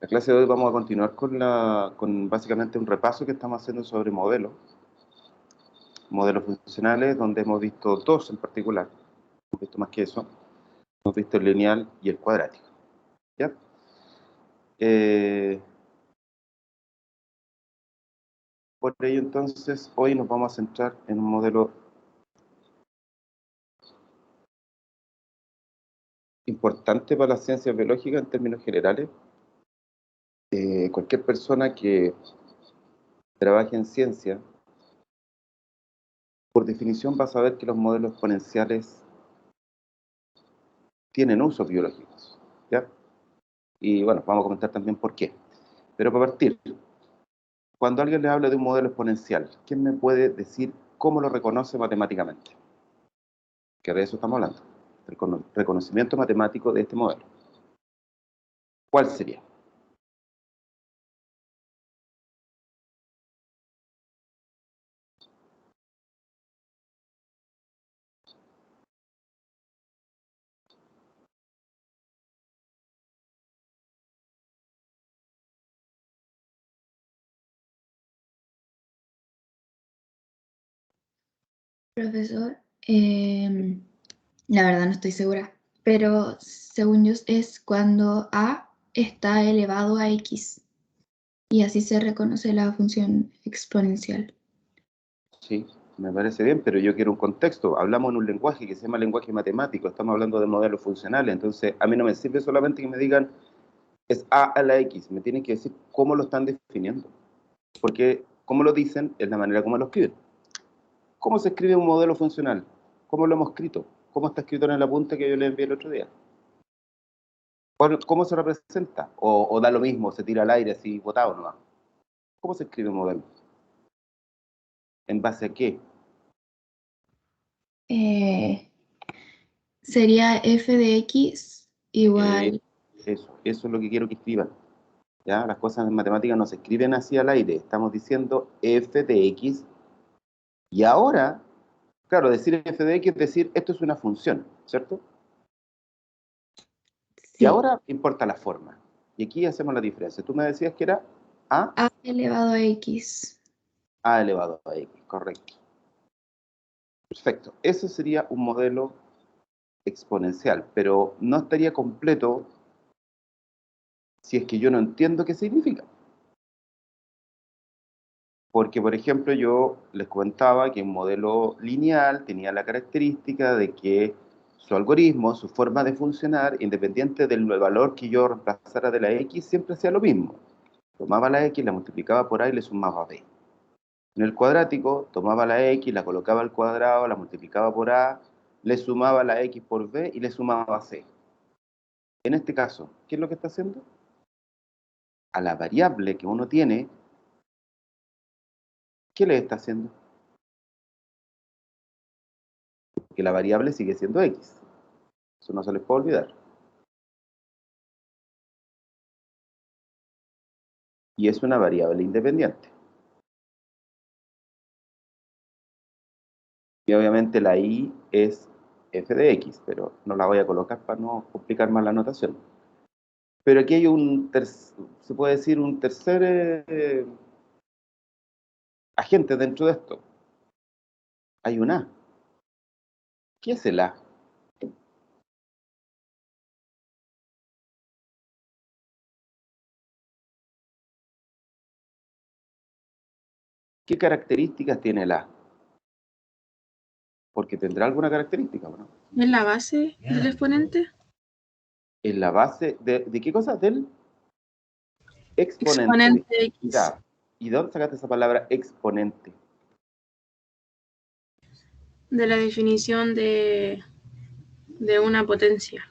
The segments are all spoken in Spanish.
La clase de hoy vamos a continuar con básicamente un repaso que estamos haciendo sobre modelos funcionales, donde hemos visto dos en particular, hemos visto más que eso, hemos visto el lineal y el cuadrático. ¿Ya? Por ello, entonces, hoy nos vamos a centrar en un modelo importante para las ciencias biológicas en términos generales. Cualquier persona que trabaje en ciencia, por definición va a saber que los modelos exponenciales tienen usos biológicos, ¿ya? Y bueno, vamos a comentar también por qué. Pero para partir, cuando alguien le habla de un modelo exponencial, ¿quién me puede decir cómo lo reconoce matemáticamente? Que de eso estamos hablando, del reconocimiento matemático de este modelo. ¿Cuál sería? Profesor, la verdad no estoy segura, pero según yo es cuando a está elevado a x y así se reconoce la función exponencial. Sí, me parece bien, pero yo quiero un contexto. Hablamos en un lenguaje que se llama lenguaje matemático, estamos hablando de modelos funcionales, entonces a mí no me sirve solamente que me digan es a a la x, me tienen que decir cómo lo están definiendo, porque cómo lo dicen es la manera como lo escriben. ¿Cómo se escribe un modelo funcional? ¿Cómo lo hemos escrito? ¿Cómo está escrito en el apunte que yo le envié el otro día? ¿Cómo se representa? ¿O da lo mismo, se tira al aire así botado nomás? ¿Cómo se escribe un modelo? ¿En base a qué? Eh, Sería f de x Eh, igual, eso es lo que quiero que escriban. ¿Ya? Las cosas en matemáticas no se escriben así al aire. Estamos diciendo f de x. Y ahora, claro, decir f de x es decir, esto es una función, ¿cierto? Y sí, ahora importa la forma. Y aquí hacemos la diferencia. Tú me decías que era a elevado a x. a elevado a x, correcto. Perfecto. Ese sería un modelo exponencial, pero no estaría completo si es que yo no entiendo qué significa. Porque, por ejemplo, yo les comentaba que un modelo lineal tenía la característica de que su algoritmo, su forma de funcionar, independiente del valor que yo reemplazara de la x, siempre hacía lo mismo. Tomaba la x, la multiplicaba por a y le sumaba b. En el cuadrático, tomaba la x, la colocaba al cuadrado, la multiplicaba por a, le sumaba la x por b y le sumaba c. En este caso, ¿qué es lo que está haciendo? A la variable que uno tiene, ¿qué le está haciendo? Que la variable sigue siendo x. Eso no se les puede olvidar. Y es una variable independiente. Y obviamente la y es f de x, pero no la voy a colocar para no complicar más la notación. Pero aquí hay se puede decir un tercer agente dentro de esto. Hay un a. ¿Qué es el a? ¿Qué características tiene el a? Porque tendrá alguna característica, ¿no? ¿Es la base del exponente? En la base ¿de qué cosa? Del exponente. Exponente X. Ya. ¿Y de dónde sacaste esa palabra exponente? De la definición de una potencia.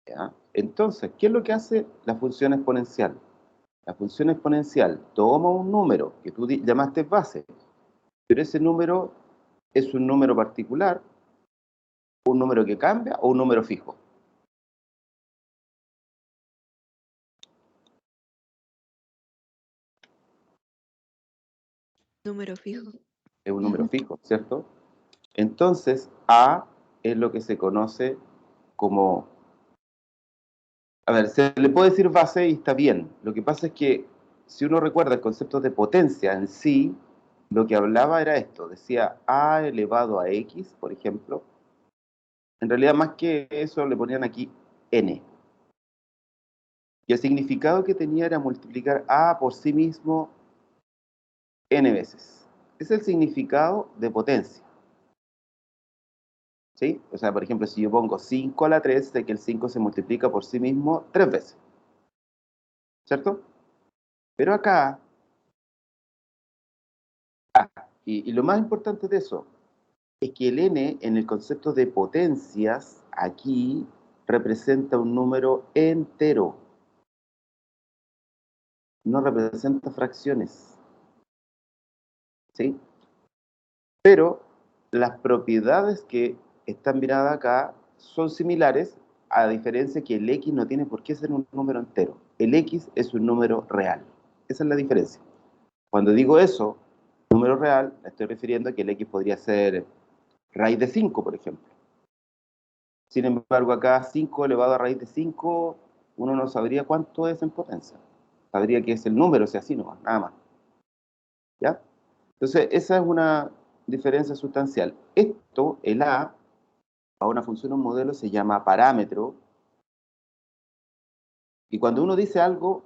¿Ya? Entonces, ¿qué es lo que hace la función exponencial? La función exponencial toma un número que tú llamaste base, pero ese número es un número particular, un número que cambia o un número fijo. Número fijo. Es un número fijo, ¿cierto? Entonces, a es lo que se conoce como A ver, se le puede decir base y está bien. Lo que pasa es que si uno recuerda el concepto de potencia en sí, lo que hablaba era esto, decía a elevado a x, por ejemplo. En realidad, más que eso, le ponían aquí n. Y el significado que tenía era multiplicar a por sí mismo n veces. Es el significado de potencia. ¿Sí? O sea, por ejemplo, si yo pongo 5 a la 3, sé que el 5 se multiplica por sí mismo 3 veces. ¿Cierto? Pero acá, y lo más importante de eso, es que el n en el concepto de potencias, aquí representa un número entero, no representa fracciones. ¿Sí? Pero las propiedades que están miradas acá son similares, a diferencia que el x no tiene por qué ser un número entero. El x es un número real. Esa es la diferencia. Cuando digo eso, número real, me estoy refiriendo a que el x podría ser raíz de 5, por ejemplo. Sin embargo, acá 5 elevado a raíz de 5, uno no sabría cuánto es en potencia. Sabría que es el número, o sea, así nomás, nada más. ¿Ya? Entonces, esa es una diferencia sustancial. Esto, el a una función o un modelo, se llama parámetro. Y cuando uno dice algo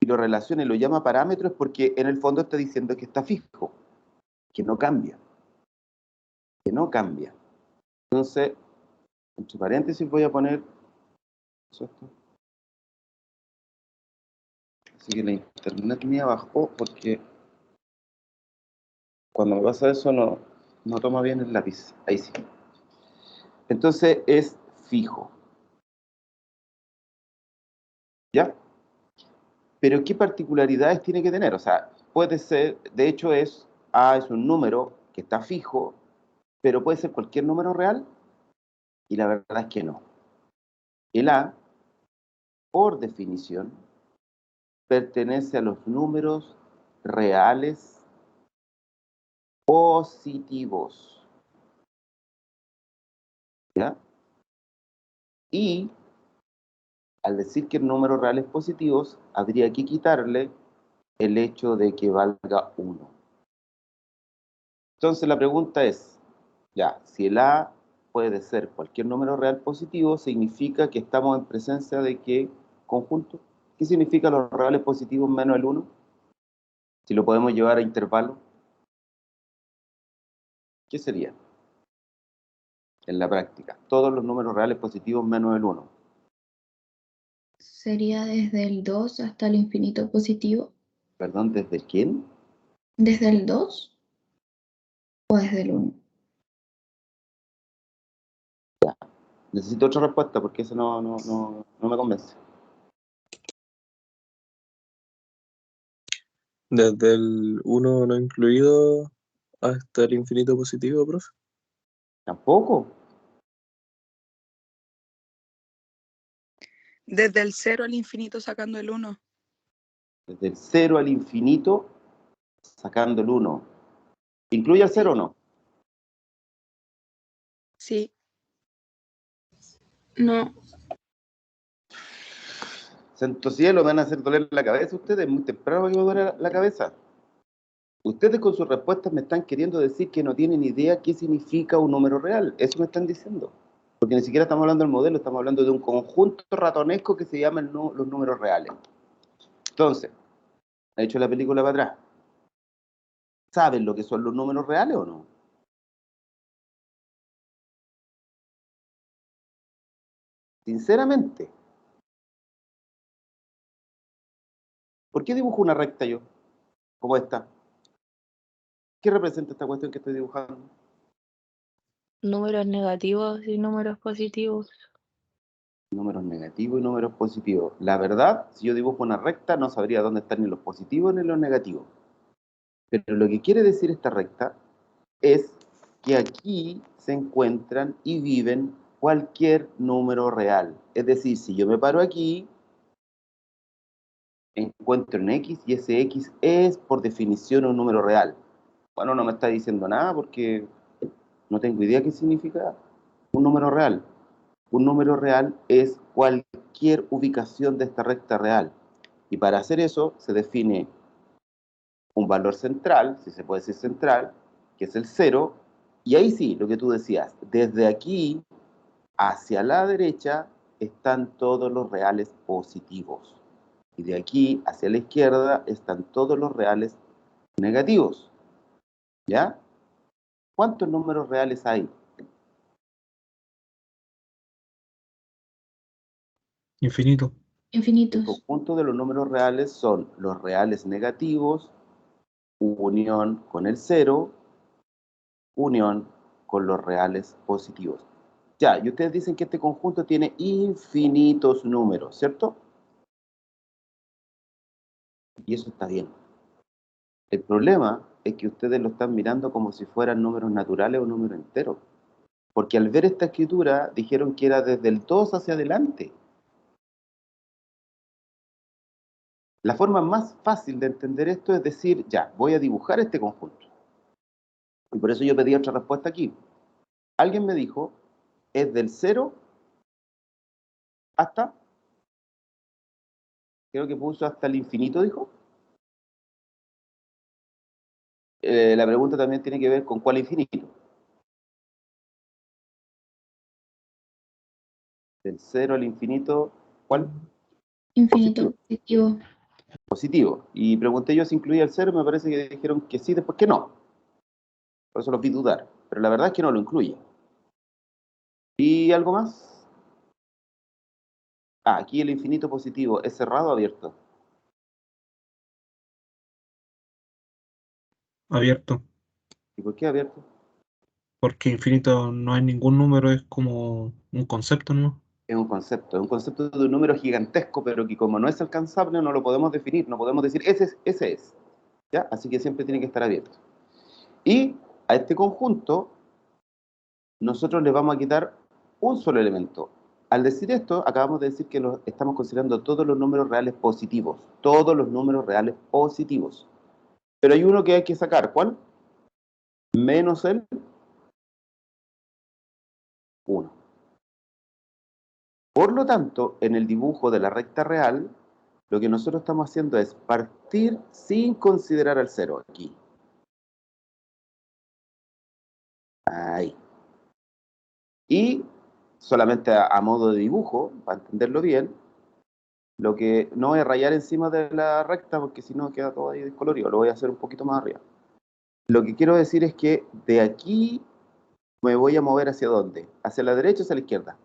y lo relaciona y lo llama parámetro, es porque en el fondo está diciendo que está fijo, que no cambia, que no cambia. Entonces, entre paréntesis voy a poner esto. Así que la internet mía bajó porque cuando me pasa eso no toma bien el lápiz. Ahí sí. Entonces es fijo. ¿Ya? Pero ¿qué particularidades tiene que tener? O sea, puede ser, de hecho A es un número que está fijo, pero puede ser cualquier número real, y la verdad es que no. El A, por definición, pertenece a los números reales positivos. ¿Ya? Y al decir que el número reales positivos, habría que quitarle el hecho de que valga 1. Entonces la pregunta es, ya, si el A puede ser cualquier número real positivo, significa que estamos en presencia de qué conjunto. ¿Qué significa los reales positivos menos el 1? Si lo podemos llevar a intervalo, ¿qué sería en la práctica? Todos los números reales positivos menos el 1. Sería desde el 2 hasta el infinito positivo. ¿Perdón? ¿Desde quién? ¿Desde el 2 o desde el 1? Necesito otra respuesta porque eso no me convence. Desde el 1 no incluido hasta el infinito positivo, profe. ¿Tampoco? Desde el 0 al infinito sacando el 1. Desde el 0 al infinito, sacando el 1. ¿Incluye el 0 o no? Sí. No, Santo cielo, me van a hacer doler la cabeza ustedes, muy temprano que me duele la cabeza. Ustedes con sus respuestas me están queriendo decir que no tienen idea qué significa un número real. Eso me están diciendo. Porque ni siquiera estamos hablando del modelo, estamos hablando de un conjunto ratonesco que se llama los números reales. Entonces, ¿ha hecho la película para atrás? ¿Saben lo que son los números reales o no? Sinceramente. ¿Por qué dibujo una recta yo? Como esta. ¿Qué representa esta cuestión que estoy dibujando? Números negativos y números positivos. Números negativos y números positivos. La verdad, si yo dibujo una recta, no sabría dónde están ni los positivos ni los negativos. Pero lo que quiere decir esta recta es que aquí se encuentran y viven cualquier número real. Es decir, si yo me paro aquí, encuentro un X y ese X es por definición un número real. Bueno, no me está diciendo nada porque no tengo idea qué significa un número real. Un número real es cualquier cualquier ubicación de esta recta real. Y para hacer eso se define un valor central, si se puede decir central, que es el 0, y ahí sí, lo que tú decías, desde aquí hacia la derecha están todos los reales positivos. Y de aquí hacia la izquierda están todos los reales negativos. ¿Ya? ¿Cuántos números reales hay? Infinito. El Infinitos. conjunto de los números reales son los reales negativos, unión con el 0, unión con los reales positivos. Ya, y ustedes dicen que este conjunto tiene infinitos números, ¿cierto? Y eso está bien. El problema es que ustedes lo están mirando como si fueran números naturales o números enteros. Porque al ver esta escritura dijeron que era desde el 2 hacia adelante. La forma más fácil de entender esto es decir, ya, voy a dibujar este conjunto. Y por eso yo pedí otra respuesta aquí. Alguien me dijo, es del 0 hasta, creo que puso hasta el infinito, dijo. La pregunta también tiene que ver con cuál infinito. Del 0 al infinito, ¿cuál? Infinito positivo. Positivo. Y pregunté yo si incluía el 0, me parece que dijeron que sí, después que no. Por eso los vi dudar. Pero la verdad es que no lo incluye. ¿Y algo más? Ah, aquí el infinito positivo, ¿es cerrado o abierto? Abierto. ¿Y por qué abierto? Porque infinito no hay ningún número, es como un concepto, ¿no? Es un concepto de un número gigantesco, pero que como no es alcanzable, no lo podemos definir, no podemos decir, ese es, ¿ya? Así que siempre tiene que estar abierto. Y a este conjunto, nosotros le vamos a quitar un solo elemento. Al decir esto, acabamos de decir que estamos considerando todos los números reales positivos, todos los números reales positivos. Pero hay uno que hay que sacar, ¿cuál? Menos el 1. Por lo tanto, en el dibujo de la recta real, lo que nosotros estamos haciendo es partir sin considerar al 0 aquí. Ahí. Y solamente a modo de dibujo, para entenderlo bien, lo que no voy a rayar encima de la recta porque si no queda todo ahí descolorido, lo voy a hacer un poquito más arriba. Lo que quiero decir es que de aquí me voy a mover hacia dónde, hacia la derecha o hacia la izquierda.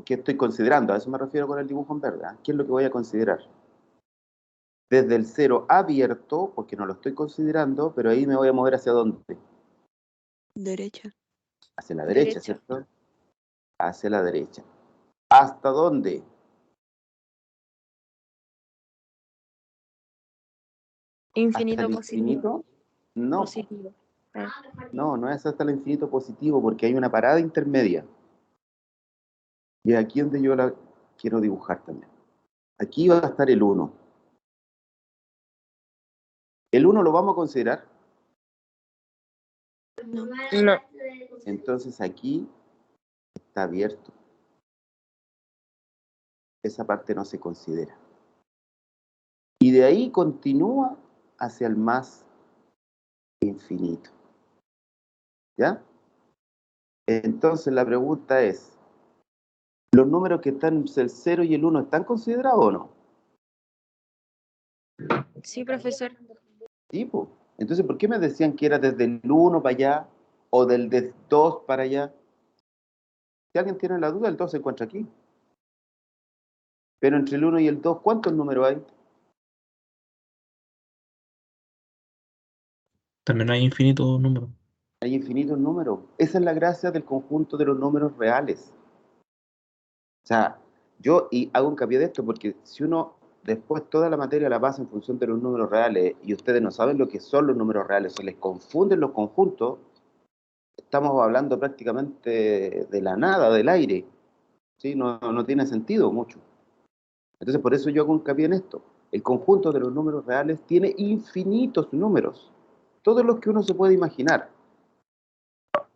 ¿Qué estoy considerando? A eso me refiero con el dibujo en verde. ¿Qué es lo que voy a considerar? Desde el 0 abierto, porque no lo estoy considerando, pero ahí me voy a mover hacia dónde. Derecha. Hacia la derecha, ¿cierto? Hacia la derecha. ¿Hasta dónde? ¿Hasta Infinito el positivo. infinito? No, Positivo. no es hasta el infinito positivo, porque hay una parada intermedia. Y es aquí donde yo la quiero dibujar también. Aquí va a estar el 1. ¿El 1 lo vamos a considerar? No. Entonces aquí está abierto. Esa parte no se considera. Y de ahí continúa hacia el más infinito. ¿Ya? Entonces la pregunta es, ¿los números que están entre el 0 y el 1 están considerados o no? Sí, profesor. Sí, po. Entonces, ¿por qué me decían que era desde el 1 para allá o del 2 para allá? Si alguien tiene la duda, el 2 se encuentra aquí. Pero entre el 1 y el 2, ¿cuántos números hay? También hay infinitos números. Hay infinitos números. Esa es la gracia del conjunto de los números reales. O sea, yo y hago hincapié de esto porque si uno después toda la materia la pasa en función de los números reales y ustedes no saben lo que son los números reales, se les confunden los conjuntos, estamos hablando prácticamente de la nada, del aire. ¿Sí? No tiene sentido mucho. Entonces, por eso yo hago hincapié en esto. El conjunto de los números reales tiene infinitos números, todos los que uno se puede imaginar.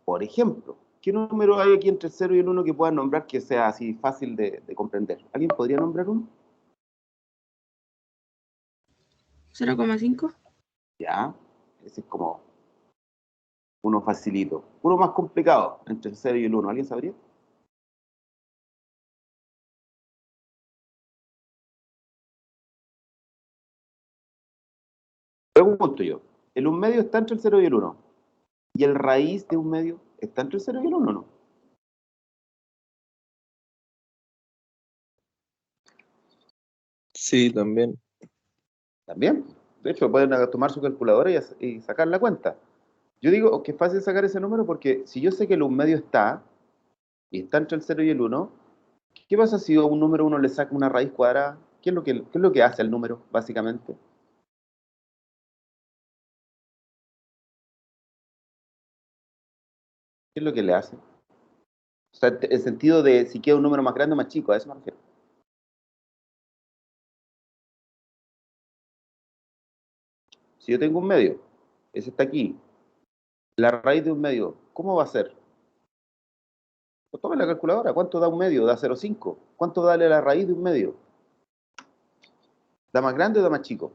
Por ejemplo, ¿Qué número hay aquí entre el 0 y el 1 que pueda nombrar que sea así fácil de comprender? ¿Alguien podría nombrar uno? 0,5. Ya, ese es como uno facilito. Uno más complicado entre el 0 y el 1. ¿Alguien sabría? Pregunto yo. ¿El 1 medio está entre el 0 y el 1? ¿Y el raíz de 1 medio está entre el 0 y el 1 o no? Sí, también. También. De hecho, pueden tomar su calculadora y sacar la cuenta. Yo digo que es fácil sacar ese número porque si yo sé que el 1 medio está, y está entre el 0 y el 1, ¿qué pasa si a un número uno le saca una raíz cuadrada? ¿Qué es lo que hace el número, básicamente? ¿Qué es lo que le hace? O sea, el sentido de si queda un número más grande o más chico, a eso me refiero. Si yo tengo un medio, ese está aquí, la raíz de un medio, ¿cómo va a ser? Pues tome la calculadora, ¿cuánto da un medio? Da 0,5. ¿Cuánto da la raíz de un medio? ¿Da más grande o da más chico?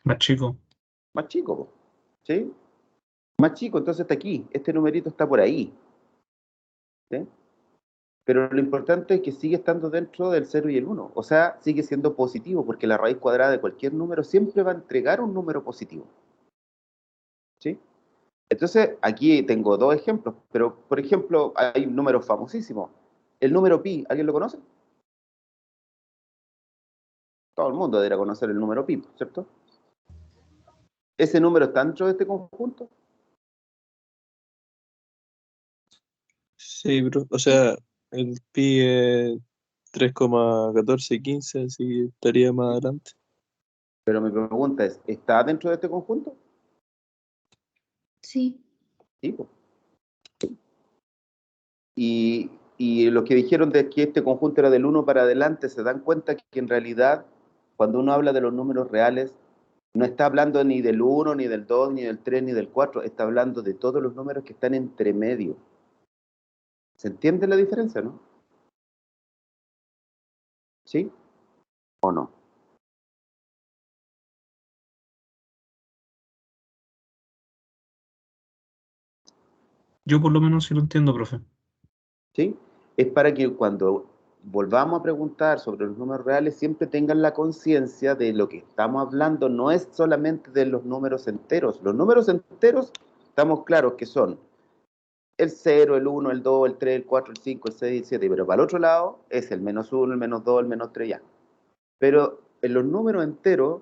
Más chico. Más chico, po. ¿Sí? Más chico, entonces está aquí, este numerito está por ahí. ¿Sí? Pero lo importante es que sigue estando dentro del 0 y el 1. O sea, sigue siendo positivo, porque la raíz cuadrada de cualquier número siempre va a entregar un número positivo. ¿Sí? Entonces, aquí tengo dos ejemplos, pero, por ejemplo, hay un número famosísimo. El número pi, ¿alguien lo conoce? Todo el mundo debería conocer el número pi, ¿cierto? ¿Ese número está dentro de este conjunto? Sí, bro. O sea, el pi es 3,1415, así que estaría más adelante. Pero mi pregunta es, ¿está dentro de este conjunto? Sí. Sí, pues. Y los que dijeron de que este conjunto era del 1 para adelante, se dan cuenta que en realidad, cuando uno habla de los números reales, no está hablando ni del 1, ni del 2, ni del 3, ni del 4, está hablando de todos los números que están entre medio. ¿Se entiende la diferencia, no? ¿Sí o no? Yo por lo menos sí lo entiendo, profe. ¿Sí? Es para que cuando volvamos a preguntar sobre los números reales, siempre tengan la conciencia de lo que estamos hablando, no es solamente de los números enteros. Los números enteros, estamos claros que son el 0, el 1, el 2, el 3, el 4, el 5, el 6, el 7, pero para el otro lado es el -1, el -2, el -3, ya. Pero en los números enteros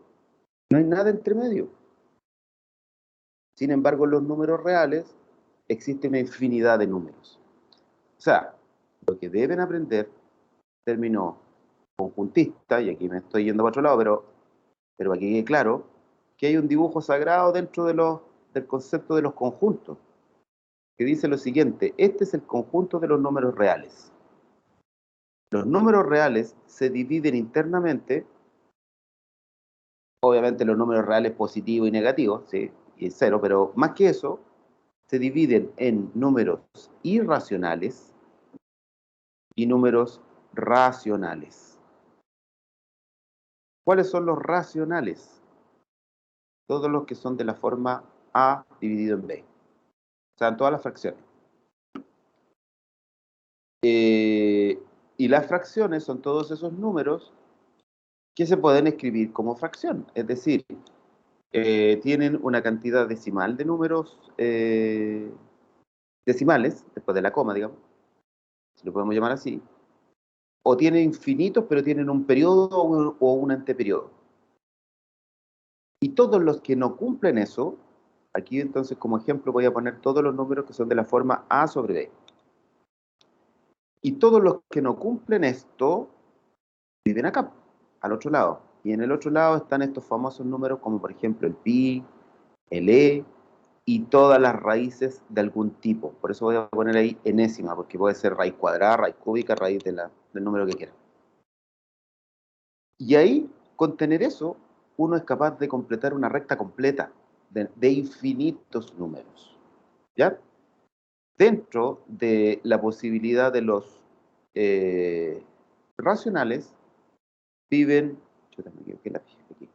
no hay nada entre medio. Sin embargo, en los números reales existe una infinidad de números. O sea, lo que deben aprender, término conjuntista, y aquí me estoy yendo para otro lado, pero aquí quede claro que hay un dibujo sagrado dentro del concepto de los conjuntos, que dice lo siguiente: este es el conjunto de los números reales. Los números reales se dividen internamente, obviamente los números reales positivos y negativos, ¿sí? Y cero, pero más que eso, se dividen en números irracionales y números racionales. ¿Cuáles son los racionales? Todos los que son de la forma A dividido en B. O sea, en todas las fracciones. Y las fracciones son todos esos números que se pueden escribir como fracción. Es decir, tienen una cantidad decimal de números decimales, después de la coma, digamos, si lo podemos llamar así, o tienen infinitos, pero tienen un periodo o un anteperiodo. Y todos los que no cumplen eso, aquí entonces como ejemplo voy a poner todos los números que son de la forma A sobre B. Y todos los que no cumplen esto, viven acá, al otro lado. Y en el otro lado están estos famosos números como por ejemplo el pi, el e, y todas las raíces de algún tipo. Por eso voy a poner ahí enésima, porque puede ser raíz cuadrada, raíz cúbica, raíz del número que quiera. Y ahí, con tener eso, uno es capaz de completar una recta completa. de infinitos números, ¿ya? Dentro de la posibilidad de los racionales viven, yo también quiero que la fije aquí,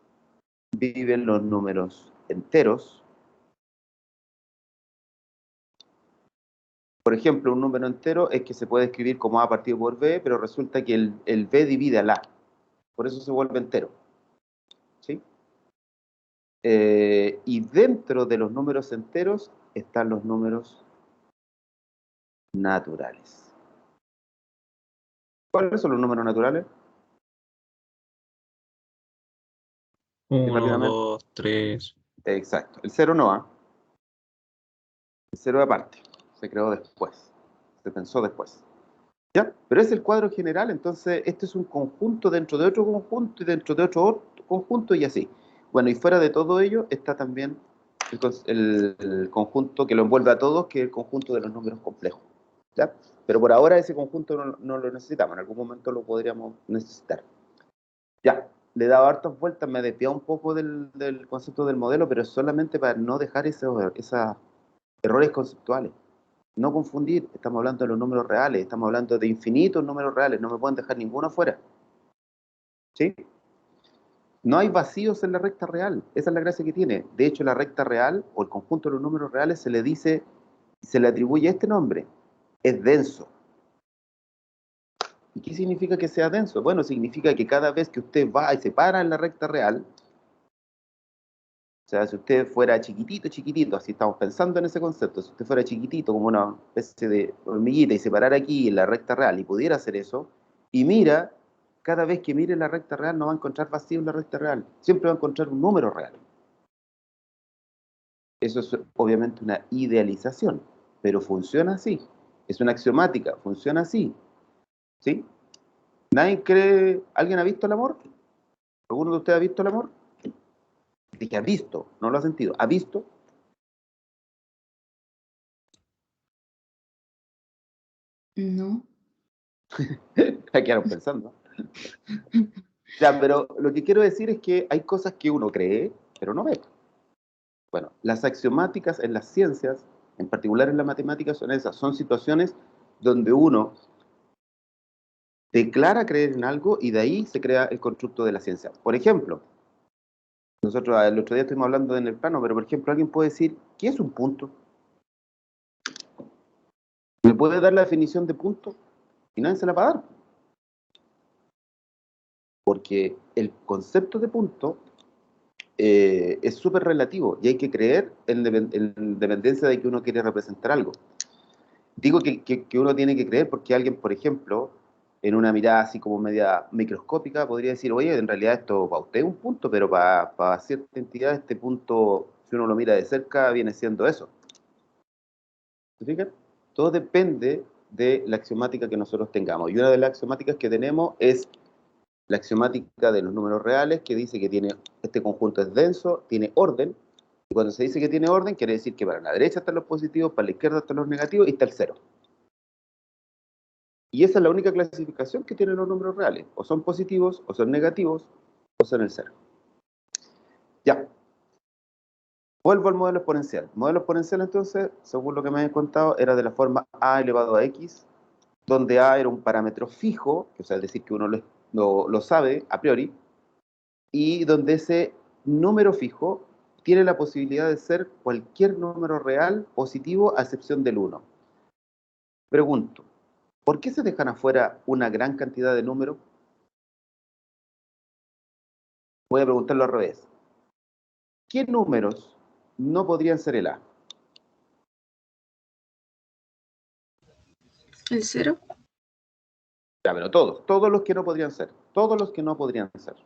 viven los números enteros. Por ejemplo, un número entero es que se puede escribir como A partido por B, pero resulta que el B divide al A, por eso se vuelve entero, ¿sí? Y dentro de los números enteros están los números naturales. ¿Cuáles son los números naturales? Y 1, rápidamente. 2, 3. Exacto. El cero no, ¿ah? El cero aparte. Se creó después. Se pensó después. ¿Ya? Pero es el cuadro general, entonces este es un conjunto dentro de otro conjunto y dentro de otro conjunto y así. Bueno, y fuera de todo ello está también el conjunto que lo envuelve a todos, que es el conjunto de los números complejos. ¿Ya? Pero por ahora ese conjunto no lo necesitamos, en algún momento lo podríamos necesitar. Ya, le he dado hartas vueltas, me he desviado un poco del concepto del modelo, pero es solamente para no dejar esos errores conceptuales. No confundir, estamos hablando de los números reales, estamos hablando de infinitos números reales, no me pueden dejar ninguno afuera. ¿Sí? No hay vacíos en la recta real, esa es la gracia que tiene. De hecho, la recta real, o el conjunto de los números reales, se le dice, se le atribuye este nombre, es denso. ¿Y qué significa que sea denso? Bueno, significa que cada vez que usted va y se para en la recta real, o sea, si usted fuera chiquitito, chiquitito, así estamos pensando en ese concepto, si usted fuera chiquitito como una especie de hormiguita y se parara aquí en la recta real y pudiera hacer eso, y mira, cada vez que mire la recta real no va a encontrar vacío en la recta real, siempre va a encontrar un número real. Eso es obviamente una idealización, pero funciona así, es una axiomática, funciona así, ¿sí? ¿Nadie cree, alguien ha visto el amor? ¿Alguno de ustedes ha visto el amor? Dije, ha visto, no lo ha sentido, ¿ha visto? No. Quedaron pensando. Ya, pero lo que quiero decir es que hay cosas que uno cree, pero no ve. Bueno, las axiomáticas en las ciencias, en particular en la matemática, son esas. Son situaciones donde uno declara creer en algo y de ahí se crea el constructo de la ciencia. Por ejemplo, nosotros el otro día estuvimos hablando en el plano, pero por ejemplo, alguien puede decir, ¿qué es un punto? ¿Me puede dar la definición de punto? Y nadie se la va a dar. Porque el concepto de punto es súper relativo y hay que creer en dependencia de que uno quiere representar algo. Digo que uno tiene que creer porque alguien, por ejemplo, en una mirada así como media microscópica, podría decir, oye, en realidad esto para usted es un punto, pero para cierta entidad este punto, si uno lo mira de cerca, viene siendo eso. ¿Se fijan? Todo depende de la axiomática que nosotros tengamos. Y una de las axiomáticas que tenemos es la axiomática de los números reales, que dice que este conjunto es denso, tiene orden, y cuando se dice que tiene orden, quiere decir que para la derecha están los positivos, para la izquierda están los negativos, y está el cero. Y esa es la única clasificación que tienen los números reales, o son positivos, o son negativos, o son el cero. Ya, vuelvo al modelo exponencial. El modelo exponencial, entonces, según lo que me han contado, era de la forma a elevado a x, donde a era un parámetro fijo, o sea, es decir, que uno lo sabe a priori, y donde ese número fijo tiene la posibilidad de ser cualquier número real positivo a excepción del 1. Pregunto, ¿por qué se dejan afuera una gran cantidad de números? Voy a preguntarlo al revés. ¿Qué números no podrían ser el A? ¿El cero? Ya, pero todos los que no podrían ser, todos los que no podrían ser.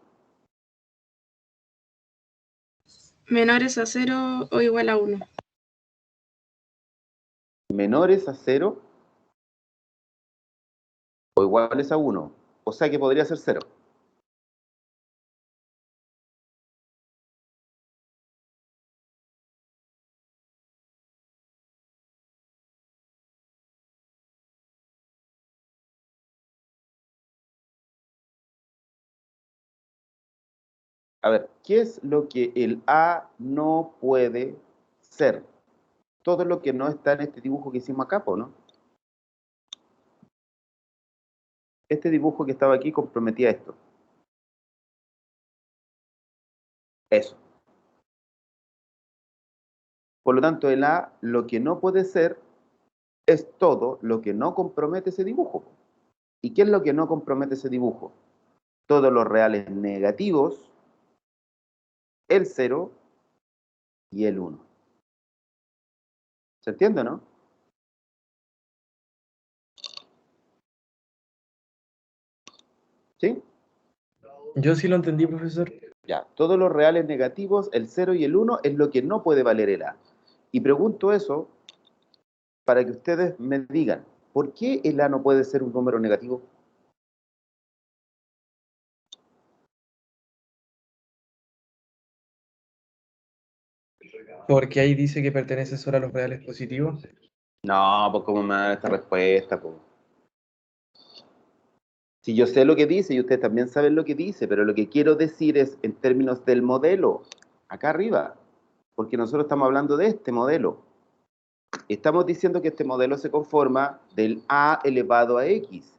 Menores a 0 o igual a 1. Menores a 0 o iguales a 1. O sea que podría ser 0. A ver, ¿qué es lo que el A no puede ser? Todo lo que no está en este dibujo que hicimos acá, ¿no? Este dibujo que estaba aquí comprometía esto. Eso. Por lo tanto, el A, lo que no puede ser, es todo lo que no compromete ese dibujo. ¿Y qué es lo que no compromete ese dibujo? Todos los reales negativos, el 0 y el 1. ¿Se entiende, no? ¿Sí? Yo sí lo entendí, profesor. Ya, todos los reales negativos, el 0 y el 1 es lo que no puede valer el A. Y pregunto eso para que ustedes me digan, ¿por qué el A no puede ser un número negativo? Porque ahí dice que pertenece solo a los reales positivos. No, pues cómo me da esta respuesta, pues. Si yo sé lo que dice y ustedes también saben lo que dice, pero lo que quiero decir es en términos del modelo, acá arriba, porque nosotros estamos hablando de este modelo. Estamos diciendo que este modelo se conforma del A elevado a X.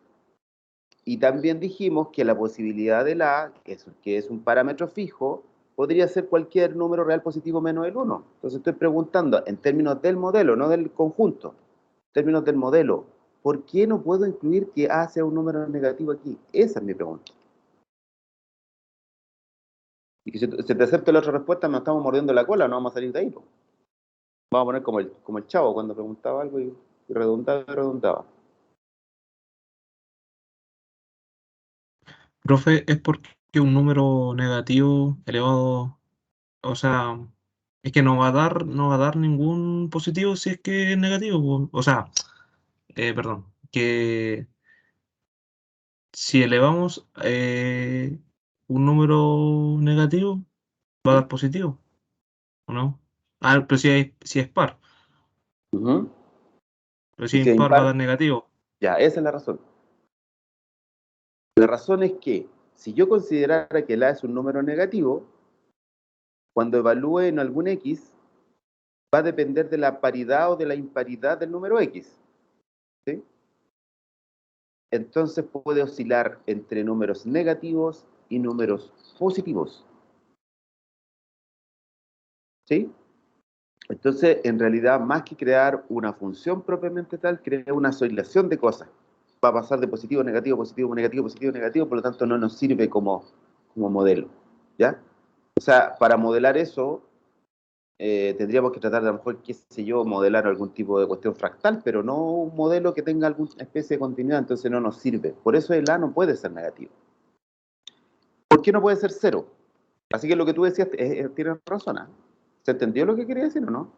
Y también dijimos que la posibilidad del A, que es un parámetro fijo, podría ser cualquier número real positivo menos el 1. Entonces estoy preguntando, en términos del modelo, no del conjunto, en términos del modelo, ¿por qué no puedo incluir que A sea un número negativo aquí? Esa es mi pregunta. Y que si te acepto la otra respuesta, nos estamos mordiendo la cola, no vamos a salir de ahí, po. Vamos a poner como el chavo cuando preguntaba algo y redundaba y redundaba. Profe, es porque un número negativo elevado, o sea, es que no va a dar ningún positivo si es que es negativo, po. O sea, perdón, que si elevamos un número negativo, va a dar positivo, ¿o no? Ah, pero si es par, Ujú. pero Y si es si es impar va a impar, dar negativo. ya, esa es la razón. La razón es que si yo considerara que el A es un número negativo, cuando evalúe en algún X, va a depender de la paridad o de la imparidad del número X. ¿Sí? Entonces puede oscilar entre números negativos y números positivos. ¿Sí? Entonces, en realidad, más que crear una función propiamente tal, crea una oscilación de cosas. Va a pasar de positivo a negativo, positivo a negativo, positivo a negativo, por lo tanto no nos sirve como modelo. ¿Ya? O sea, para modelar eso, tendríamos que tratar de, a lo mejor, qué sé yo, modelar algún tipo de cuestión fractal, pero no un modelo que tenga alguna especie de continuidad, entonces no nos sirve. Por eso el A no puede ser negativo. ¿Por qué no puede ser cero? Así que lo que tú decías, tienes razón, ¿eh? ¿Se entendió lo que quería decir o no?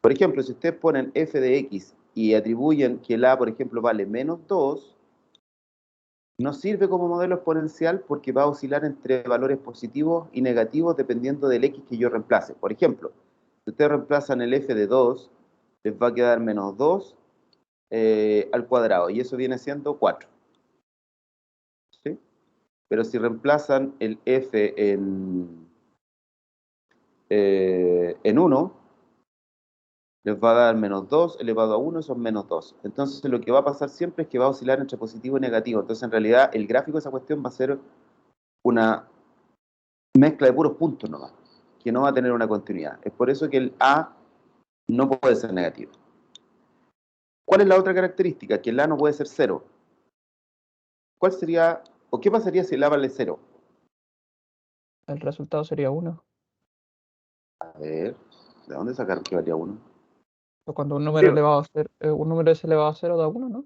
Por ejemplo, si ustedes ponen f de x y atribuyen que el A, por ejemplo, vale menos 2, no sirve como modelo exponencial porque va a oscilar entre valores positivos y negativos dependiendo del x que yo reemplace. Por ejemplo, si ustedes reemplazan el f de 2, les va a quedar menos 2 al cuadrado, y eso viene siendo 4. ¿Sí? Pero si reemplazan el f en 1, les va a dar menos 2 elevado a 1, son menos 2. Entonces lo que va a pasar siempre es que va a oscilar entre positivo y negativo. Entonces en realidad el gráfico de esa cuestión va a ser una mezcla de puros puntos nomás, que no va a tener una continuidad. Es por eso que el A no puede ser negativo. ¿Cuál es la otra característica? Que el A no puede ser cero. ¿Cuál sería, o qué pasaría si el A vale cero? El resultado sería 1. A ver, ¿de dónde sacaron que valía 1? O cuando un número elevado a cero, un número es elevado a 0 da 1, ¿no?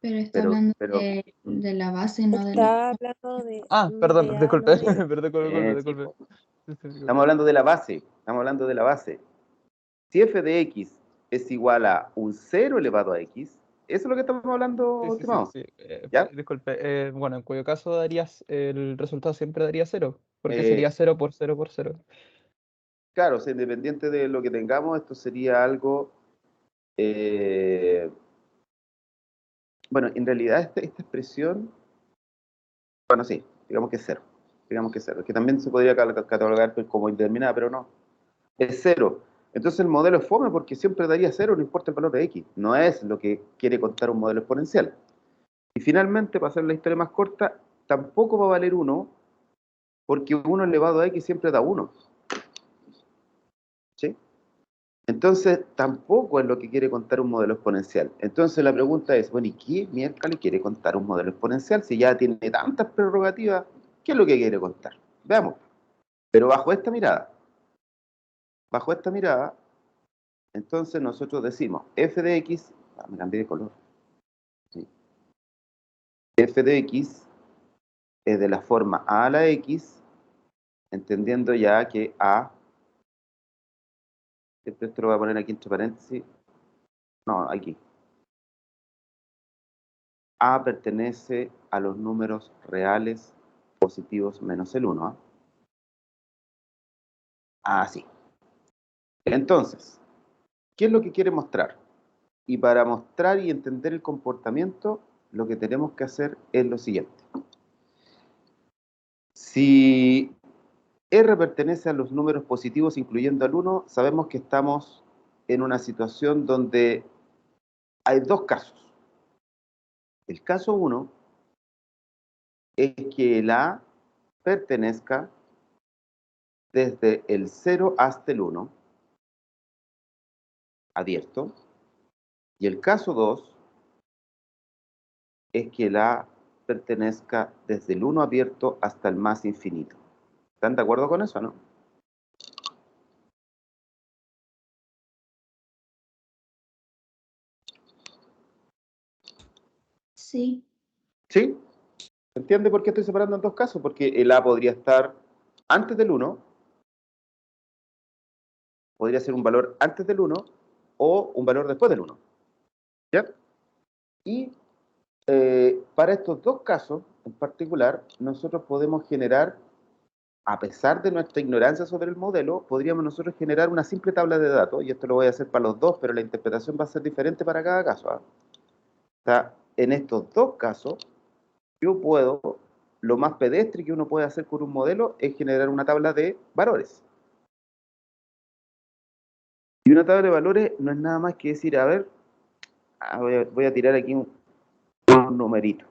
Pero está hablando Pero, de la base, no del... Está hablando de, Ah, perdón, de A, disculpe. no de... Perdón, sí, disculpe. estamos hablando de la base, estamos hablando de la base. Si f de x es igual a un 0 elevado a x, eso es lo que estamos hablando, estimado. Sí. ¿Ya? Disculpe. Bueno, en cuyo caso el resultado siempre daría 0, porque Eh, sería 0 por 0 por 0. claro, o sea, independiente de lo que tengamos, esto sería algo... eh, bueno, en realidad esta expresión... Bueno, sí, digamos que es 0. Digamos que es 0. Que también se podría catalogar como indeterminada, pero no. Es 0. Entonces el modelo es fome porque siempre daría 0, no importa el valor de x. No es lo que quiere contar un modelo exponencial. Y finalmente, para hacer la historia más corta, tampoco va a valer 1, porque 1 elevado a x siempre da 1. ¿Sí? Entonces, tampoco es lo que quiere contar un modelo exponencial. Entonces, la pregunta es, bueno, ¿y qué miércoles quiere contar un modelo exponencial? Si ya tiene tantas prerrogativas, ¿qué es lo que quiere contar? Veamos. Pero bajo esta mirada, entonces nosotros decimos, f de x, me cambié de color. Sí. F de x es de la forma a la x, entendiendo ya que a, esto lo voy a poner aquí entre paréntesis, no, aquí. A pertenece a los números reales positivos menos el 1. ¿Ah? Así. Entonces, ¿qué es lo que quiere mostrar? Y para mostrar y entender el comportamiento, lo que tenemos que hacer es lo siguiente. Si R pertenece a los números positivos incluyendo al 1, sabemos que estamos en una situación donde hay dos casos. El caso 1 es que el A pertenezca desde el 0 hasta el 1, abierto, y el caso 2 es que el A pertenezca desde el 1 abierto hasta el más infinito. ¿Están de acuerdo con eso, no? Sí. ¿Sí? ¿Se entiende por qué estoy separando en dos casos? Porque el A podría estar antes del 1, podría ser un valor antes del 1 o un valor después del 1. ¿Ya? Y para estos dos casos en particular, nosotros podemos generar, a pesar de nuestra ignorancia sobre el modelo, podríamos nosotros generar una simple tabla de datos, y esto lo voy a hacer para los dos, pero la interpretación va a ser diferente para cada caso. ¿Ah? O sea, en estos dos casos, yo puedo, lo más pedestre que uno puede hacer con un modelo es generar una tabla de valores. Y una tabla de valores no es nada más que decir, a ver, voy a tirar aquí un numerito.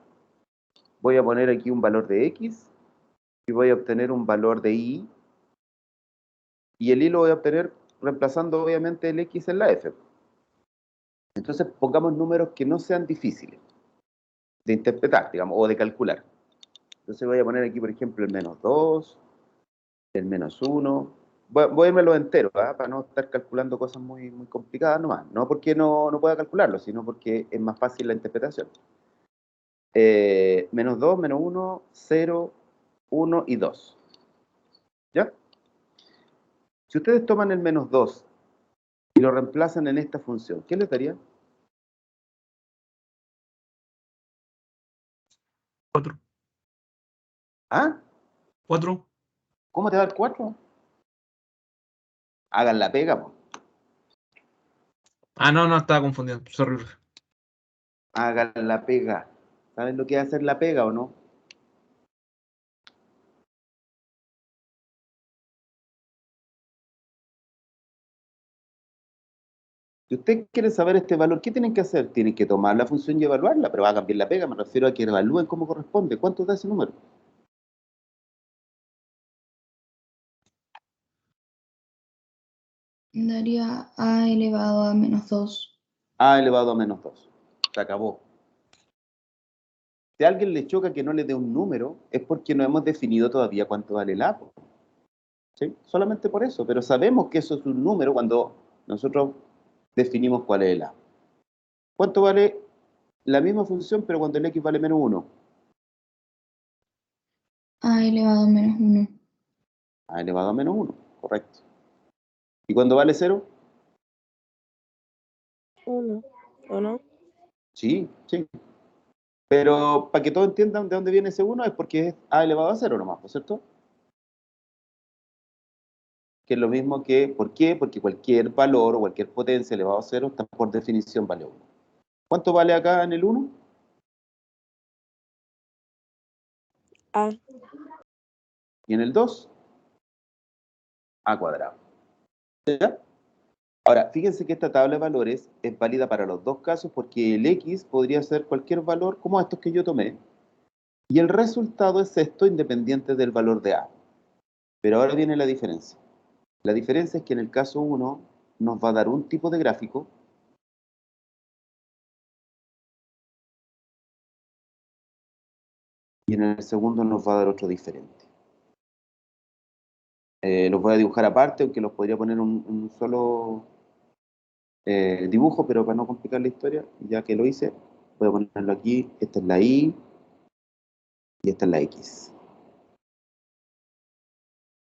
Voy a poner aquí un valor de X y voy a obtener un valor de Y. Y el Y lo voy a obtener reemplazando obviamente el X en la F. Entonces pongamos números que no sean difíciles de interpretar, digamos, o de calcular. Entonces voy a poner aquí, por ejemplo, el menos 2, el menos 1. Voy a irme los enteros, ¿eh? Para no estar calculando cosas muy, muy complicadas nomás. No porque no pueda calcularlo, sino porque es más fácil la interpretación. Menos 2, menos 1, 0, 1 y 2. ¿Ya? Si ustedes toman el menos 2 y lo reemplazan en esta función, ¿qué les daría? 4. ¿Ah? 4. ¿Cómo te va el 4? Hagan la pega, po. Ah, no, estaba confundiendo. Sorry. Hagan la pega. ¿Saben lo que es hacer la pega o no? Si ustedes quieren saber este valor, ¿qué tienen que hacer? Tienen que tomar la función y evaluarla, pero hagan bien la pega, me refiero a que evalúen cómo corresponde. ¿Cuánto da ese número? Daría a elevado a menos 2. A elevado a menos 2. Se acabó. Si a alguien le choca que no le dé un número, es porque no hemos definido todavía cuánto vale el A. ¿Sí? Solamente por eso, pero sabemos que eso es un número cuando nosotros definimos cuál es el A. ¿Cuánto vale la misma función, pero cuando el X vale menos 1? A elevado a menos 1. A elevado a menos 1, correcto. ¿Y cuando vale 0? 1, ¿o no? Sí, sí. Pero para que todos entiendan de dónde viene ese 1 es porque es A elevado a 0 nomás, ¿no es cierto? Que es lo mismo que, ¿por qué? Porque cualquier valor o cualquier potencia elevado a 0 está por definición vale 1. ¿Cuánto vale acá en el 1? A. Y en el 2, A cuadrado. ¿Ya? Ahora, fíjense que esta tabla de valores es válida para los dos casos porque el X podría ser cualquier valor como estos que yo tomé. Y el resultado es esto independiente del valor de A. Pero ahora viene la diferencia. La diferencia es que en el caso 1 nos va a dar un tipo de gráfico. Y en el segundo nos va a dar otro diferente. Los voy a dibujar aparte, aunque los podría poner un solo dibujo, pero para no complicar la historia, ya que lo hice, voy a ponerlo aquí. Esta es la Y y esta es la X.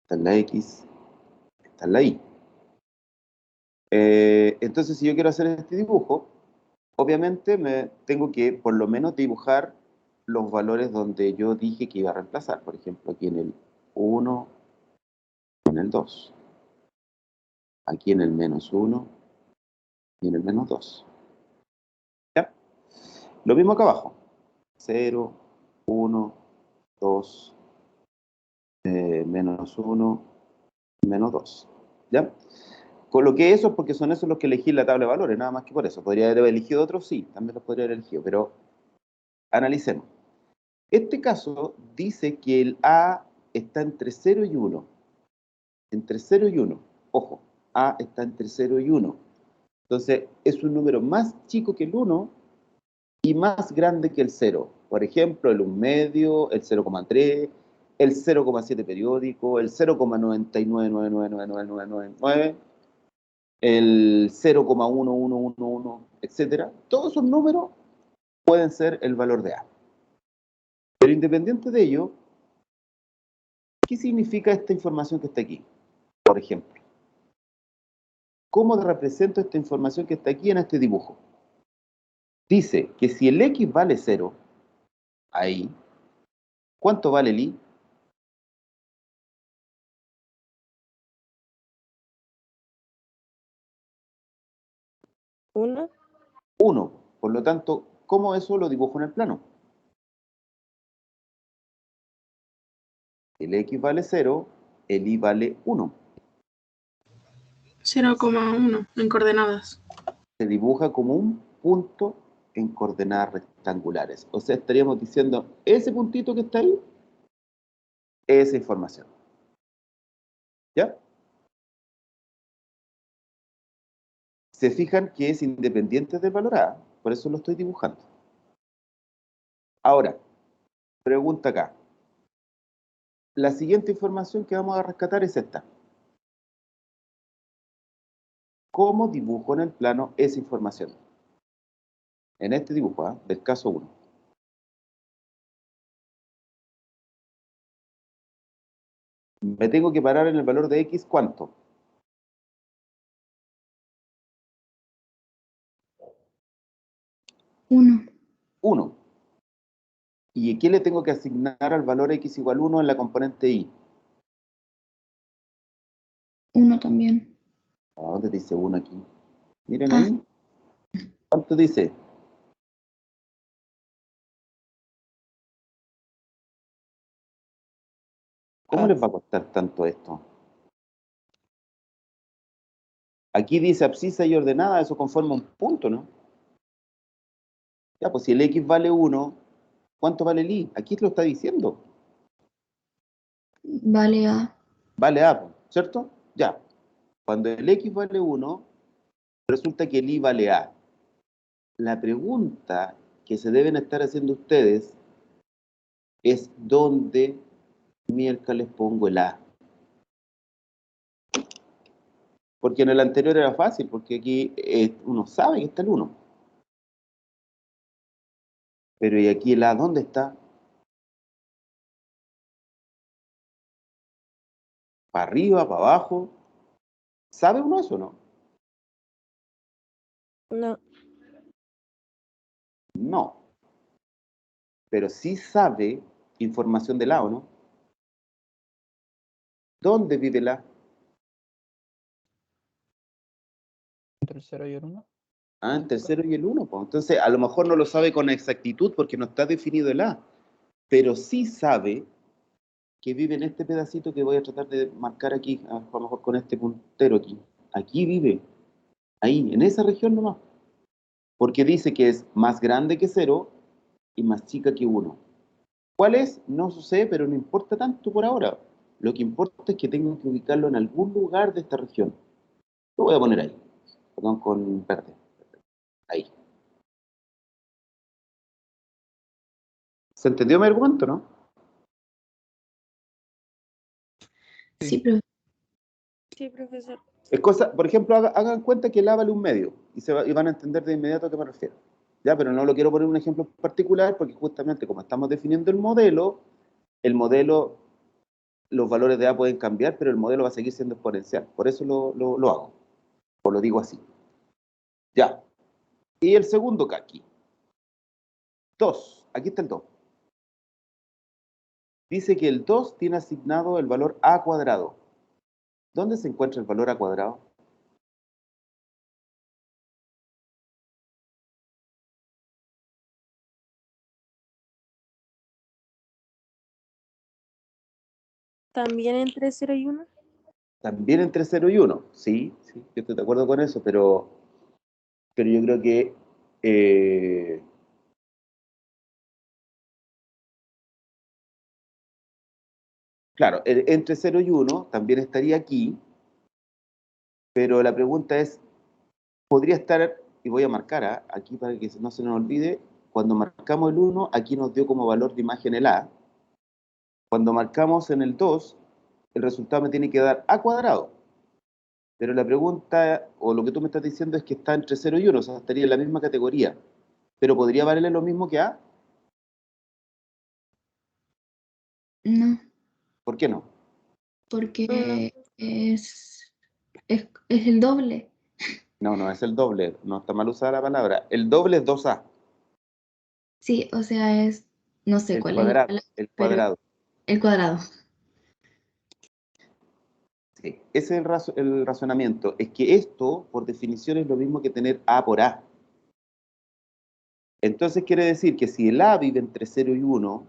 Esta es la X, esta es la Y. Entonces, si yo quiero hacer este dibujo, obviamente me tengo que por lo menos dibujar los valores donde yo dije que iba a reemplazar. Por ejemplo, aquí en el 1, en el 2. Aquí en el -1 y en el -2. ¿Ya? Lo mismo acá abajo. 0, 1, 2, -1, -2. ¿Ya? Coloqué esos porque son esos los que elegí en la tabla de valores, nada más que por eso. ¿Podría haber elegido otros? Sí, también los podría haber elegido, pero analicemos. Este caso dice que el A está entre 0 y 1. Entre 0 y 1. Ojo, A está entre 0 y 1. Entonces, es un número más chico que el 1 y más grande que el 0. Por ejemplo, el 1 medio, el 0,3, el 0,7 periódico, el 0,999999999, el 0,1111, etcétera. Todos esos números pueden ser el valor de A. Pero independiente de ello, ¿qué significa esta información que está aquí? Por ejemplo, ¿cómo represento esta información que está aquí en este dibujo? Dice que si el X vale 0, ahí, ¿cuánto vale el Y? 1. 1. Por lo tanto, ¿cómo eso lo dibujo en el plano? El X vale 0, el Y vale 1. 0,1 en coordenadas. Se dibuja como un punto en coordenadas rectangulares. O sea, estaríamos diciendo, ese puntito que está ahí, esa información. ¿Ya? Se fijan que es independiente de valor A, por eso lo estoy dibujando. Ahora, pregunta acá. La siguiente información que vamos a rescatar es esta. ¿Cómo dibujo en el plano esa información? En este dibujo, del caso 1. Me tengo que parar en el valor de X, ¿cuánto? 1. 1. ¿Y qué le tengo que asignar al valor X igual 1 en la componente Y? 1 también. ¿A dónde dice 1 aquí? Miren Ah, ahí. ¿Cuánto dice? ¿Cómo les va a costar tanto esto? Aquí dice abscisa y ordenada, eso conforma un punto, ¿no? Ya, pues si el X vale 1, ¿cuánto vale el Y? Aquí lo está diciendo. vale A. Vale A, ¿cierto? Ya. Cuando el X vale 1, resulta que el Y vale A. La pregunta que se deben estar haciendo ustedes es ¿dónde miércoles pongo el A? Porque en el anterior era fácil, porque aquí uno sabe que está el 1. Pero ¿y aquí el A dónde está? ¿Para arriba, para abajo? ¿Sabe uno eso o no? No. No. Pero sí sabe información del A, ¿o no? ¿Dónde vive el A? Entre el 0 y el 1. Ah, entre el 0 y el 1. Pues. Entonces, a lo mejor no lo sabe con exactitud porque no está definido el A. Pero sí sabe que vive en este pedacito que voy a tratar de marcar aquí, a lo mejor con este puntero aquí. Aquí vive, ahí, en esa región nomás. Porque dice que es más grande que 0 y más chica que 1. ¿Cuál es? No sé, pero no importa tanto por ahora. Lo que importa es que tengo que ubicarlo en algún lugar de esta región. Lo voy a poner ahí, perdón, con verde. Ahí. ¿Se entendió mi argumento, no? Sí, profe. Sí, profesor. Es cosa, por ejemplo, hagan cuenta que el A vale 1/2 y van a entender de inmediato a qué me refiero. Ya, pero no lo quiero poner un ejemplo particular porque justamente como estamos definiendo el modelo, los valores de A pueden cambiar, pero el modelo va a seguir siendo exponencial. Por eso lo hago, o lo digo así. Ya. Y el segundo que aquí. 2. Aquí está el 2. Dice que el 2 tiene asignado el valor A cuadrado. ¿Dónde se encuentra el valor A cuadrado? ¿También entre 0 y 1? También entre 0 y 1. Sí, sí, yo estoy de acuerdo con eso, pero yo creo que claro, entre 0 y 1 también estaría aquí, pero la pregunta es, podría estar, y voy a marcar aquí para que no se nos olvide, cuando marcamos el 1, aquí nos dio como valor de imagen el A. Cuando marcamos en el 2, el resultado me tiene que dar A cuadrado. Pero la pregunta, o lo que tú me estás diciendo es que está entre 0 y 1, o sea, estaría en la misma categoría. Pero ¿podría valerle lo mismo que A? No, ¿Por qué no? porque es el doble. No, no es el doble, no está mal usada la palabra. El doble es 2A, Sí, o sea, no sé el cuál es la cuadrado, palabra, el pero cuadrado. el cuadrado. Sí, ese es el razonamiento. Es que esto, por definición, es lo mismo que tener A por A. Entonces quiere decir que si el A vive entre 0 y 1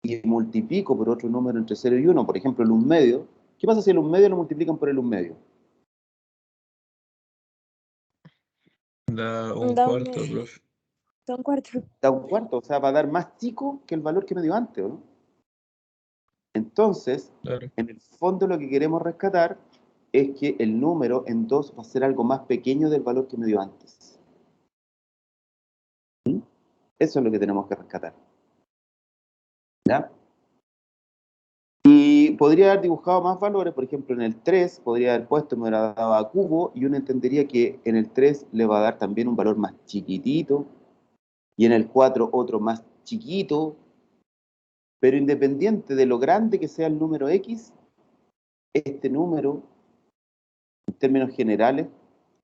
y multiplico por otro número entre 0 y 1, por ejemplo el 1 medio, ¿qué pasa si el 1 medio lo multiplican por el 1 medio? Da un Da cuarto, profe. da un cuarto. Da un cuarto, o sea, va a dar más chico que el valor que me dio antes, ¿o no? Entonces, Claro. en el fondo lo que queremos rescatar es que el número en 2 va a ser algo más pequeño del valor que me dio antes. ¿Mm? Eso es lo que tenemos que rescatar. ¿Ya? Y podría haber dibujado más valores, por ejemplo, en el 3 podría haber puesto, me hubiera dado a cubo, y uno entendería que en el 3 le va a dar también un valor más chiquitito, y en el 4 otro más chiquito, pero independiente de lo grande que sea el número X, este número, en términos generales,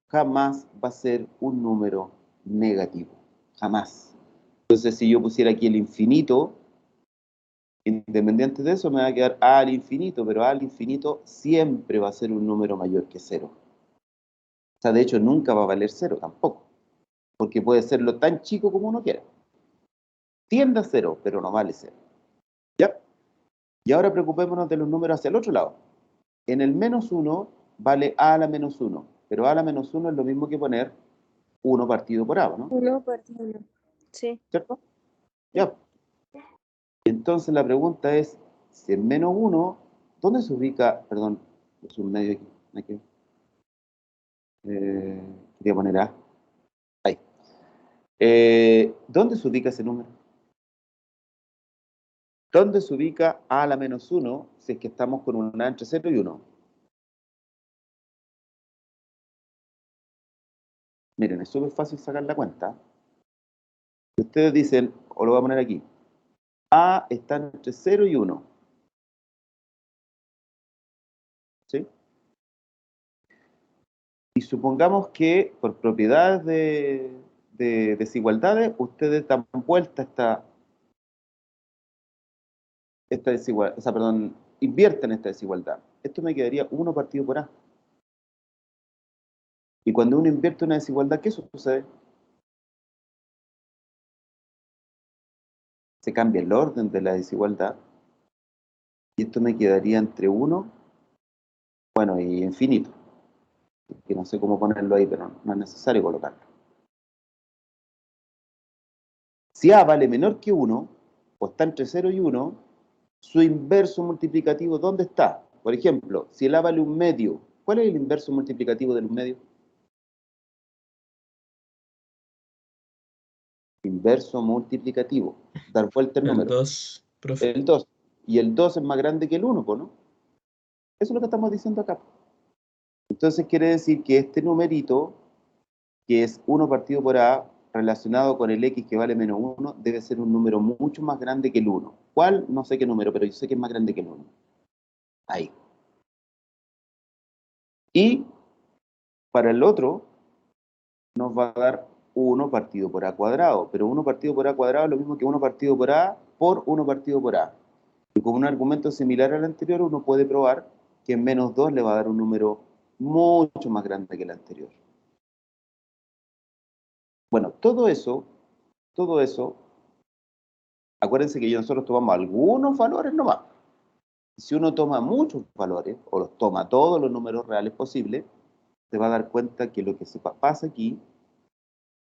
jamás va a ser un número negativo, jamás. Entonces, si yo pusiera aquí el infinito, independiente de eso, me va a quedar A al infinito, pero A al infinito siempre va a ser un número mayor que 0. O sea, de hecho, nunca va a valer 0 tampoco, porque puede serlo tan chico como uno quiera. Tiende a 0, pero no vale 0. ¿Ya? Y ahora preocupémonos de los números hacia el otro lado. En el menos 1 vale A a la menos 1, pero A a la menos 1 es lo mismo que poner 1 partido por A, ¿no? 1 partido 1. Sí. ¿Cierto? Ya. Entonces la pregunta es, si en menos 1, ¿dónde se ubica? Perdón, es un medio aquí. Quería poner A. Ahí. ¿Dónde se ubica ese número? ¿Dónde se ubica A a la menos 1 si es que estamos con una entre 0 y 1? Miren, es súper fácil sacar la cuenta. Si ustedes dicen, o lo voy a poner aquí, A está entre 0 y 1. ¿Sí? Y supongamos que por propiedades de desigualdades, ustedes dan vuelta esta desigualdad, o sea, perdón, invierten esta desigualdad. Esto me quedaría 1 partido por A. Y cuando uno invierte una desigualdad, ¿qué sucede? Se cambia el orden de la desigualdad Y esto me quedaría entre 1, bueno, y infinito. Que no sé cómo ponerlo ahí, pero no es necesario colocarlo. Si A vale menor que 1, o está entre 0 y 1, su inverso multiplicativo, ¿dónde está? Por ejemplo, si el A vale 1/2, ¿cuál es el inverso multiplicativo del 1/2? Inverso multiplicativo. Dar vuelta el El número. 2, profe. El 2. Y el 2 es más grande que el 1, ¿no? Eso es lo que estamos diciendo acá. Entonces quiere decir que este numerito, que es 1 partido por A, relacionado con el X que vale menos 1, debe ser un número mucho más grande que el 1. ¿Cuál? No sé qué número, pero yo sé que es más grande que el 1. Ahí. Y para el otro, nos va a dar 1 partido por A cuadrado. Pero 1 partido por A cuadrado es lo mismo que 1 partido por A por 1 partido por A. Y con un argumento similar al anterior, uno puede probar que en menos 2 le va a dar un número mucho más grande que el anterior. Bueno, todo eso, acuérdense que nosotros tomamos algunos valores nomás. Si uno toma muchos valores, o los toma todos los números reales posibles, se va a dar cuenta que lo que se pasa aquí,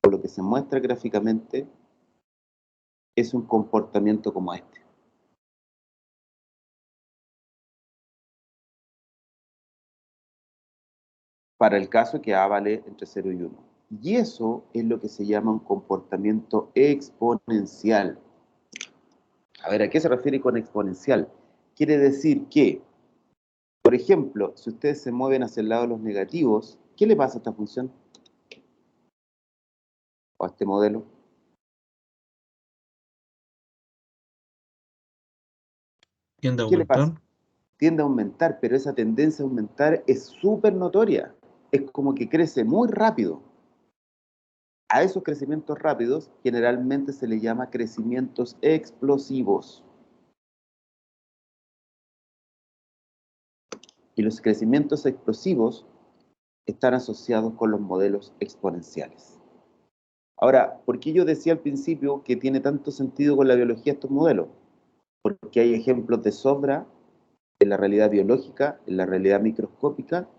o lo que se muestra gráficamente, es un comportamiento como este. Para el caso que A vale entre 0 y 1. Y eso es lo que se llama un comportamiento exponencial. A ver, ¿a qué se refiere con exponencial? Quiere decir que, por ejemplo, si ustedes se mueven hacia el lado de los negativos, ¿qué le pasa a esta función? O a este modelo. Tiende a ¿Qué le pasa? aumentar. Tiende a aumentar, pero esa tendencia a aumentar es súper notoria. Es como que crece muy rápido. A esos crecimientos rápidos generalmente se les llama crecimientos explosivos. Y los crecimientos explosivos están asociados con los modelos exponenciales. Ahora, ¿por qué yo decía al principio que tiene tanto sentido con la biología estos modelos? Porque hay ejemplos de sobra en la realidad biológica, en la realidad microscópica,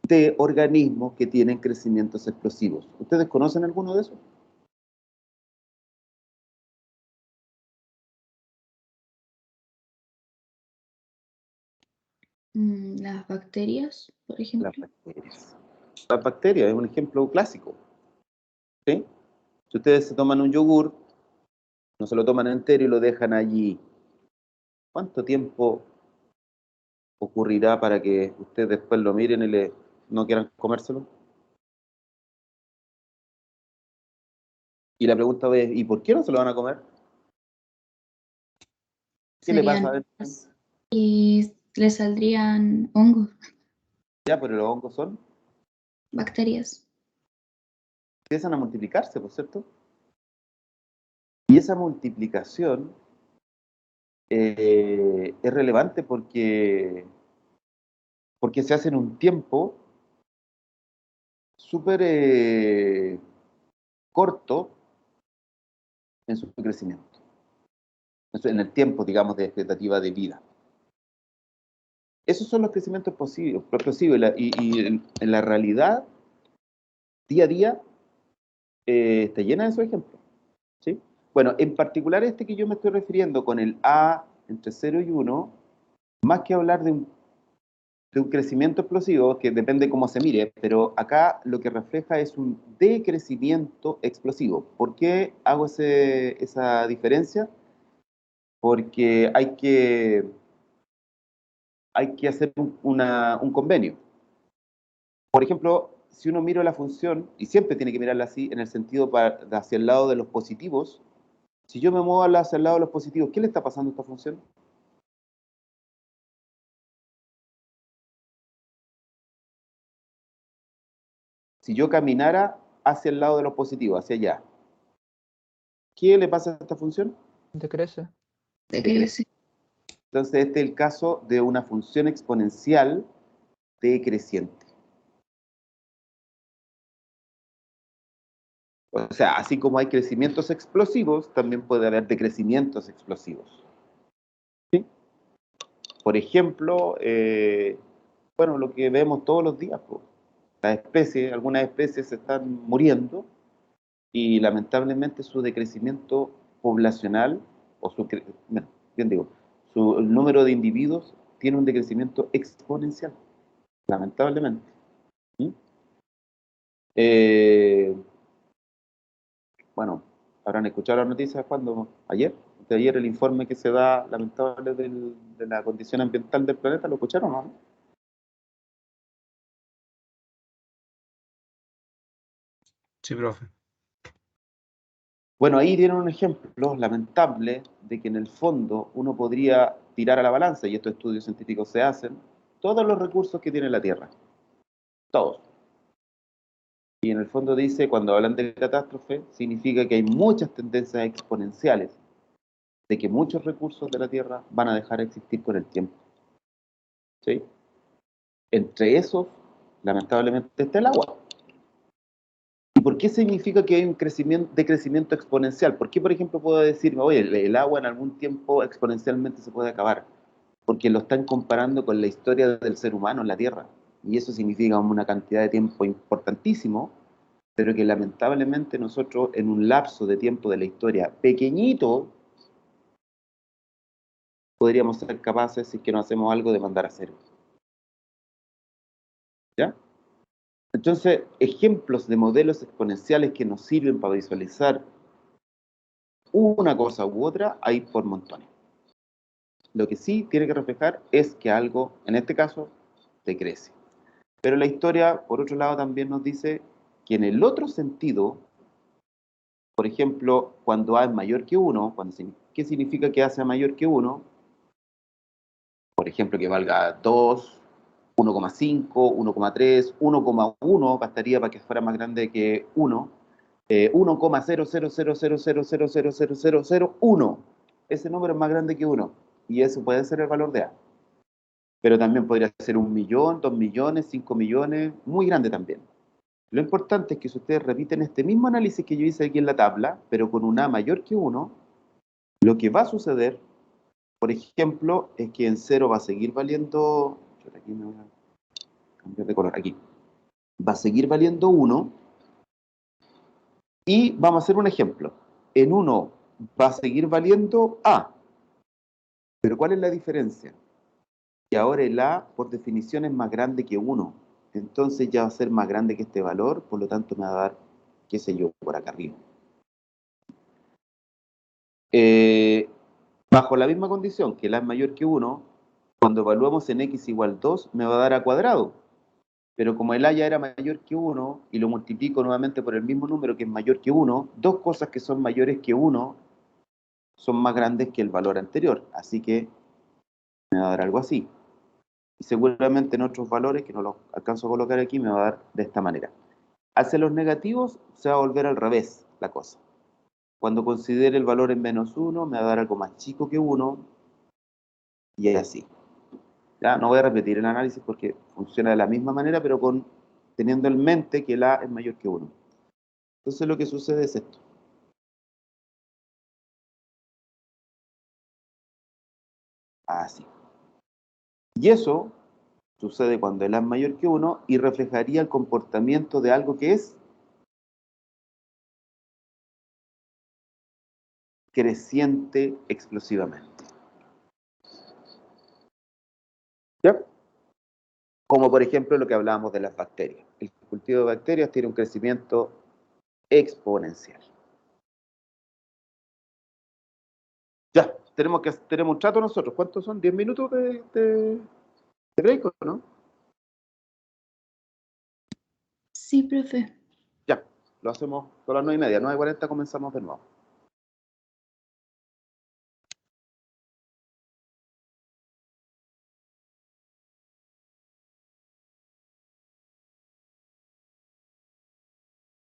de organismos que tienen crecimientos explosivos. ¿Ustedes conocen alguno de esos? Las bacterias, por ejemplo. Las bacterias. Las bacterias es un ejemplo clásico. ¿Sí? Si ustedes se toman un yogur, no se lo toman entero y lo dejan allí, ¿cuánto tiempo ocurrirá para que ustedes después lo miren y no quieran comérselo? Y la pregunta es, ¿y por qué no se lo van a comer? ¿Qué le pasa a Serían él? y le saldrían hongos, Ya, pero los hongos son, bacterias. empiezan a multiplicarse, ¿por cierto? Y esa multiplicación es relevante porque se hace en un tiempo súper corto en su crecimiento, en el tiempo, digamos, de expectativa de vida. Esos son los crecimientos explosivos y en la realidad, día a día, está llena de esos ejemplos. ¿Sí? Bueno, en particular este que yo me estoy refiriendo con el A entre 0 y 1, más que hablar de un crecimiento explosivo, que depende cómo se mire, pero acá lo que refleja es un decrecimiento explosivo. ¿Por qué hago esa diferencia? Porque hay que hacer un convenio. Por ejemplo, si uno mira la función, y siempre tiene que mirarla así, en el sentido hacia el lado de los positivos, si yo me muevo hacia el lado de los positivos, ¿qué le está pasando a esta función? Si yo caminara hacia el lado de los positivos, hacia allá, ¿qué le pasa a esta función? Decrece. Decrece. Entonces, este es el caso de una función exponencial decreciente. O sea, así como hay crecimientos explosivos, también puede haber decrecimientos explosivos. ¿Sí? Por ejemplo, bueno, lo que vemos todos los días, po. Las especies, algunas especies se están muriendo y lamentablemente su decrecimiento poblacional, o bueno, bien digo, el número de individuos tiene un decrecimiento exponencial, lamentablemente. ¿Mm? Bueno, habrán escuchado las noticias cuando, ayer, de ayer el informe que se da lamentable de la condición ambiental del planeta, ¿lo escucharon o no? Sí, profe. Bueno, ahí dieron un ejemplo lamentable de que en el fondo uno podría tirar a la balanza, y estos estudios científicos se hacen, todos los recursos que tiene la Tierra, todos. Y en el fondo dice, cuando hablan de catástrofe, significa que hay muchas tendencias exponenciales de que muchos recursos de la Tierra van a dejar de existir con el tiempo. ¿Sí? Entre esos, lamentablemente, está el agua. ¿Y por qué significa que hay un decrecimiento exponencial? ¿Por qué, por ejemplo, puedo decirme, oye, el agua en algún tiempo exponencialmente se puede acabar? Porque lo están comparando con la historia del ser humano en la Tierra. Y eso significa una cantidad de tiempo importantísimo, pero que lamentablemente nosotros en un lapso de tiempo de la historia pequeñito, podríamos ser capaces, si es que no hacemos algo, de mandar a cero. ¿Ya? Entonces, ejemplos de modelos exponenciales que nos sirven para visualizar una cosa u otra, hay por montones. Lo que sí tiene que reflejar es que algo, en este caso, decrece. Pero la historia, por otro lado, también nos dice que en el otro sentido, por ejemplo, cuando A es mayor que 1, ¿qué significa que A sea mayor que 1? Por ejemplo, que valga 2, 1,5, 1,3, 1,1, bastaría para que fuera más grande que 1, 1,00000000001. Ese número es más grande que 1, y eso puede ser el valor de A. Pero también podría ser 1.000.000, 2.000.000, 5.000.000, muy grande también. Lo importante es que si ustedes repiten este mismo análisis que yo hice aquí en la tabla, pero con un A mayor que 1, lo que va a suceder, por ejemplo, es que en 0 va a seguir valiendo, aquí me voy a cambiar de color, aquí, va a seguir valiendo 1, y vamos a hacer un ejemplo. En 1 va a seguir valiendo A, pero ¿cuál es la diferencia? Que ahora el A, por definición, es más grande que 1, entonces ya va a ser más grande que este valor, por lo tanto me va a dar, qué sé yo, por acá arriba. Bajo la misma condición, que el A es mayor que 1, cuando evaluamos en x igual 2, me va a dar A cuadrado. Pero como el A ya era mayor que 1, y lo multiplico nuevamente por el mismo número que es mayor que 1, dos cosas que son mayores que 1 son más grandes que el valor anterior. Así que me va a dar algo así. Y seguramente en otros valores, que no los alcanzo a colocar aquí, me va a dar de esta manera. Hacia los negativos se va a volver al revés la cosa. Cuando considere el valor en menos 1, me va a dar algo más chico que 1, y así. Ya, no voy a repetir el análisis porque funciona de la misma manera, pero teniendo en mente que el A es mayor que 1. Entonces lo que sucede es esto. Así. Y eso sucede cuando el A es mayor que 1 y reflejaría el comportamiento de algo que es creciente explosivamente. ¿Ya? Como por ejemplo lo que hablábamos de las bacterias. El cultivo de bacterias tiene un crecimiento exponencial. Ya, tenemos un trato nosotros. ¿Cuántos son? ¿10 minutos de break o no? Sí, profe. Ya, lo hacemos a las 9:30. 9:40 comenzamos de nuevo.